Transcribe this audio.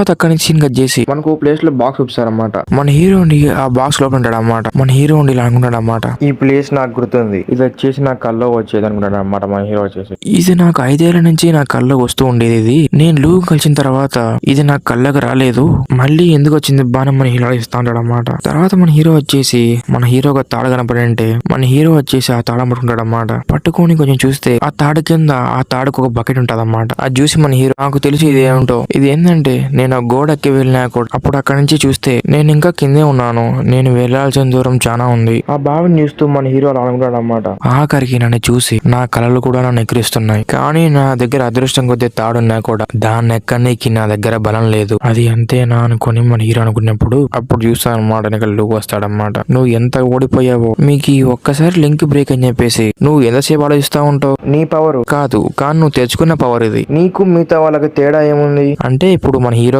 తర్వాత అక్కడి నుంచి సీన్ కట్ చేసి మనకు ప్లేస్ లో బాక్స్ చూపిస్తారన్నమాట. మన హీరో ఉండి ఆ బాక్స్ లోపల ఉంటాడు అన్నమాట. మన హీరో ఉండి ఇలా అనుకుంటాడు అన్నమాట, ఈ ప్లేస్ నాకు గుర్తుంది, ఇది వచ్చేసి నా కల్లో వచ్చేది అనుకుంటాడు అన్నమాట. మన హీరో వచ్చేసి ఇది నాకు 5 ఏళ్ల నుంచి నా కల్లో వస్తూ ఉండేది. ఇది నేను లూ కలిసిన తర్వాత ఇది నా కళ్ళకు రాలేదు, మళ్ళీ ఎందుకు వచ్చింది బాణం మన హీరో ఇస్తా ఉంటాడు అన్నమాట. తర్వాత మన హీరో వచ్చేసి మన హీరోగా తాడు కనపడంటే మన హీరో వచ్చేసి ఆ తాడు పట్టుకుంటాడు అన్నమాట. పట్టుకొని కొంచెం చూస్తే ఆ తాడు కింద ఆ తాడుకు ఒక బకెట్ ఉంటది అన్నమాట. అది చూసి మన హీరో నాకు తెలిసి ఇది ఏమిటో, ఇది ఏంటంటే నేను ఆ గోడకి వెళ్ళినా కూడా అప్పుడు అక్కడి నుంచి చూస్తే నేను ఇంకా కిందే ఉన్నాను, నేను వెళ్లాల్సిన దూరం చాలా ఉంది. ఆ బావిని చూస్తూ మన హీరో అలా అనుకుంటాడు అన్నమాట. ఆఖరికి నన్ను చూసి నా కళలు కూడా నన్ను ఎక్కిరిస్తున్నాయి, కానీ నా దగ్గర అదృష్టం కొద్ది తాడున్నా కూడా దాన్ని ఎక్కడానికి నా దగ్గర బలం లేదు, అది అంతేనా అనుకుని మన హీరో అనుకున్నప్పుడు అప్పుడు చూస్తాను అన్నమాట, నీకు వస్తాడన్నమాట. నువ్వు ఎంత ఓడిపోయావో, మీకు ఈ ఒక్కసారి లింక్ బ్రేక్ అని చెప్పేసి నువ్వు ఎంతసేపు ఆలోచిస్తా ఉంటావు, నీ పవర్ కాదు కానీ నువ్వు తెచ్చుకున్న పవర్ ఇది, నీకు మిగతా వాళ్ళకి తేడా ఏముంది అంటే ఇప్పుడు మన హీరో